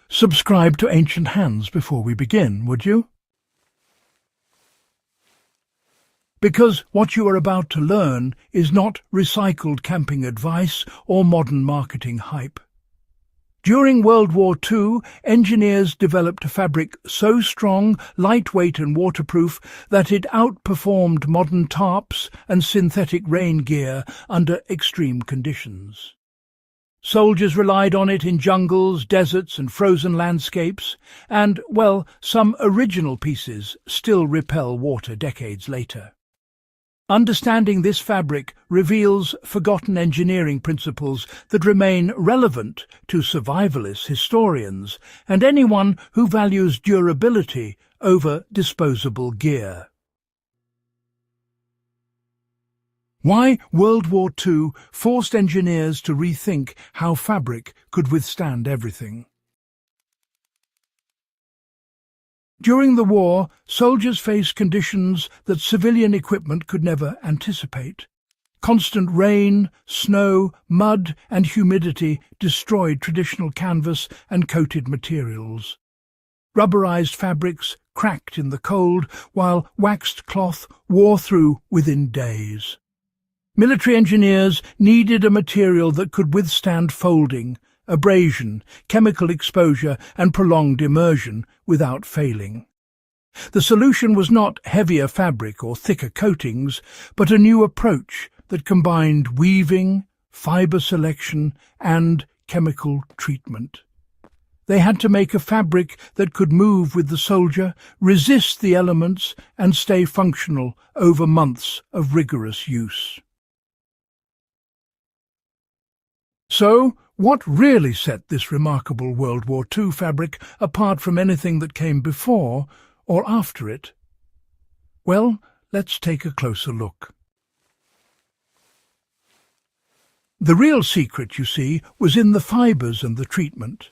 Subscribe to Ancient Hands before we begin, would you? Because what you are about to learn is not recycled camping advice or modern marketing hype. During World War II, engineers developed a fabric so strong, lightweight and waterproof that it outperformed modern tarps and synthetic rain gear under extreme conditions. Soldiers relied on it in jungles, deserts and frozen landscapes, and, well, some original pieces still repel water decades later. Understanding this fabric reveals forgotten engineering principles that remain relevant to survivalist historians and anyone who values durability over disposable gear. Why World War II forced engineers to rethink how fabric could withstand everything. During the war, soldiers faced conditions that civilian equipment could never anticipate. Constant rain, snow, mud and humidity destroyed traditional canvas and coated materials. Rubberized fabrics cracked in the cold, while waxed cloth wore through within days. Military engineers needed a material that could withstand folding, abrasion, chemical exposure and prolonged immersion without failing. The solution was not heavier fabric or thicker coatings, but a new approach that combined weaving, fibre selection and chemical treatment. They had to make a fabric that could move with the soldier, resist the elements and stay functional over months of rigorous use. So, what really set this remarkable World War II fabric apart from anything that came before or after it? Well, let's take a closer look. The real secret, you see, was in the fibres and the treatment.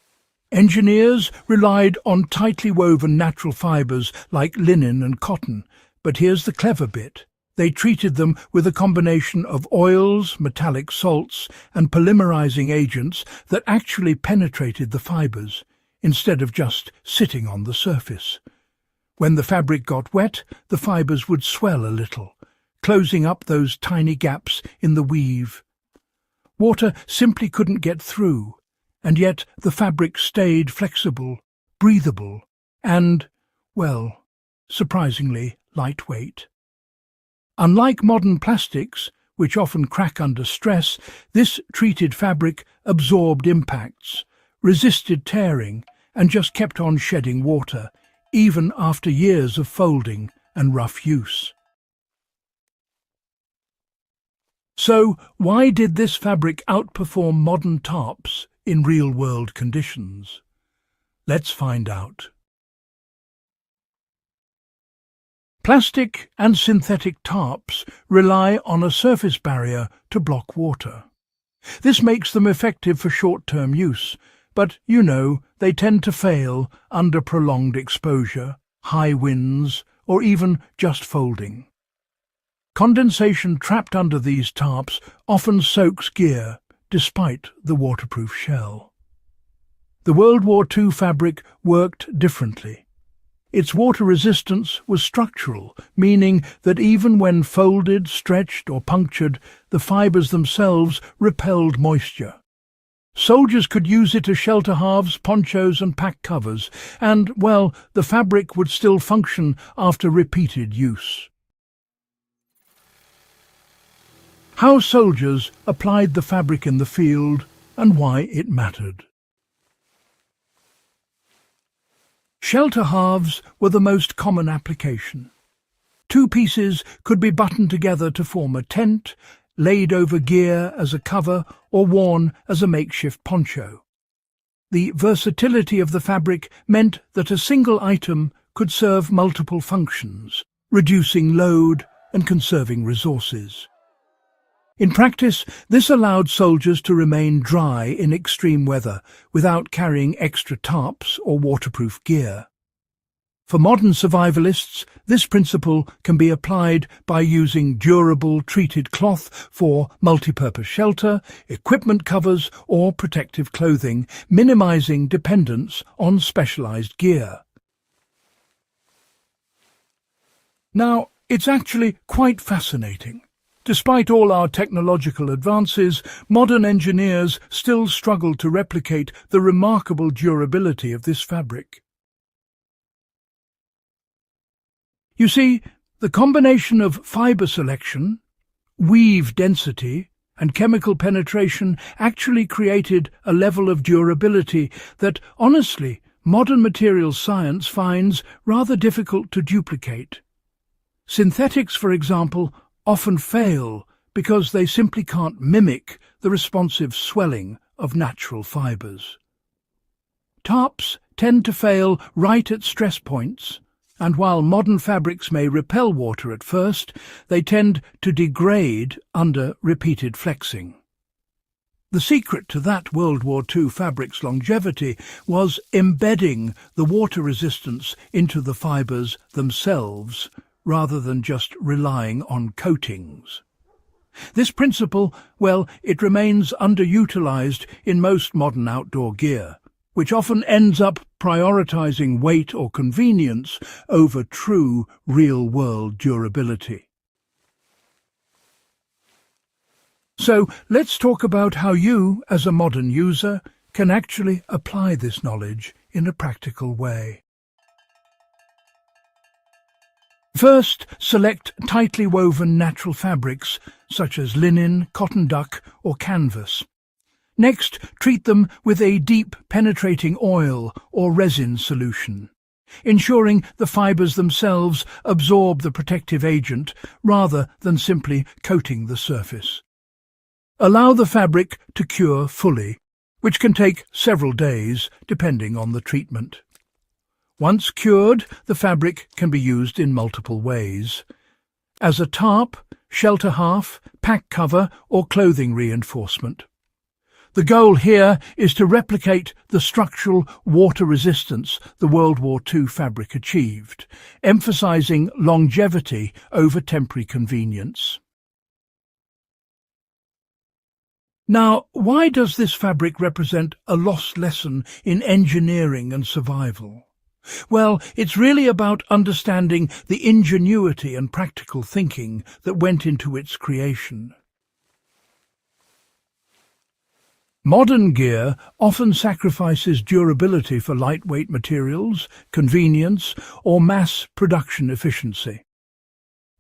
Engineers relied on tightly woven natural fibres like linen and cotton, but here's the clever bit. They treated them with a combination of oils, metallic salts and polymerizing agents that actually penetrated the fibres, instead of just sitting on the surface. When the fabric got wet, the fibres would swell a little, closing up those tiny gaps in the weave. Water simply couldn't get through, and yet the fabric stayed flexible, breathable and, well, surprisingly lightweight. Unlike modern plastics, which often crack under stress, this treated fabric absorbed impacts, resisted tearing, and just kept on shedding water, even after years of folding and rough use. So, why did this fabric outperform modern tarps in real-world conditions? Let's find out. Plastic and synthetic tarps rely on a surface barrier to block water. This makes them effective for short-term use, but, you know, they tend to fail under prolonged exposure, high winds, or even just folding. Condensation trapped under these tarps often soaks gear, despite the waterproof shell. The World War II fabric worked differently. Its water resistance was structural, meaning that even when folded, stretched or punctured, the fibres themselves repelled moisture. Soldiers could use it as shelter halves, ponchos and pack covers, and, well, the fabric would still function after repeated use. How soldiers applied the fabric in the field and why it mattered. Shelter halves were the most common application. Two pieces could be buttoned together to form a tent, laid over gear as a cover, or worn as a makeshift poncho. The versatility of the fabric meant that a single item could serve multiple functions, reducing load and conserving resources. In practice, this allowed soldiers to remain dry in extreme weather without carrying extra tarps or waterproof gear. For modern survivalists, this principle can be applied by using durable treated cloth for multipurpose shelter, equipment covers or protective clothing, minimizing dependence on specialized gear. Now, it's actually quite fascinating. Despite all our technological advances, modern engineers still struggle to replicate the remarkable durability of this fabric. You see, the combination of fibre selection, weave density, and chemical penetration actually created a level of durability that, honestly, modern materials science finds rather difficult to duplicate. Synthetics, for example, often fail because they simply can't mimic the responsive swelling of natural fibres. Tarps tend to fail right at stress points, and while modern fabrics may repel water at first, they tend to degrade under repeated flexing. The secret to that World War II fabric's longevity was embedding the water resistance into the fibres themselves, rather than just relying on coatings. This principle, well, it remains underutilized in most modern outdoor gear, which often ends up prioritizing weight or convenience over true real-world durability. So let's talk about how you, as a modern user, can actually apply this knowledge in a practical way. First, select tightly woven natural fabrics such as linen, cotton duck or canvas. Next, treat them with a deep penetrating oil or resin solution, ensuring the fibres themselves absorb the protective agent rather than simply coating the surface. Allow the fabric to cure fully, which can take several days depending on the treatment. Once cured, the fabric can be used in multiple ways: as a tarp, shelter half, pack cover or clothing reinforcement. The goal here is to replicate the structural water resistance the World War II fabric achieved, emphasizing longevity over temporary convenience. Now, why does this fabric represent a lost lesson in engineering and survival? Well, it's really about understanding the ingenuity and practical thinking that went into its creation. Modern gear often sacrifices durability for lightweight materials, convenience, or mass production efficiency.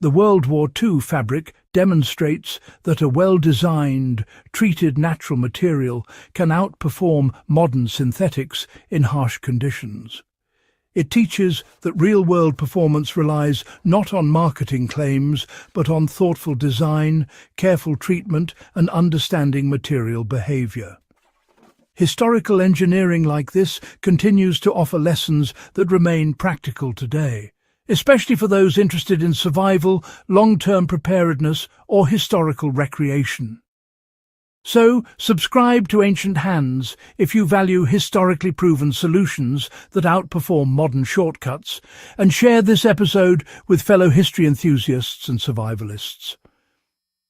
The World War II fabric demonstrates that a well-designed, treated natural material can outperform modern synthetics in harsh conditions. It teaches that real-world performance relies not on marketing claims, but on thoughtful design, careful treatment, and understanding material behavior. Historical engineering like this continues to offer lessons that remain practical today, especially for those interested in survival, long-term preparedness, or historical recreation. So, subscribe to Ancient Hands if you value historically proven solutions that outperform modern shortcuts, and share this episode with fellow history enthusiasts and survivalists.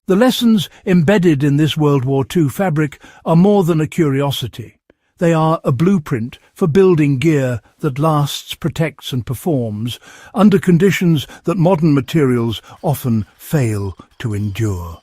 The lessons embedded in this World War II fabric are more than a curiosity. They are a blueprint for building gear that lasts, protects and performs under conditions that modern materials often fail to endure.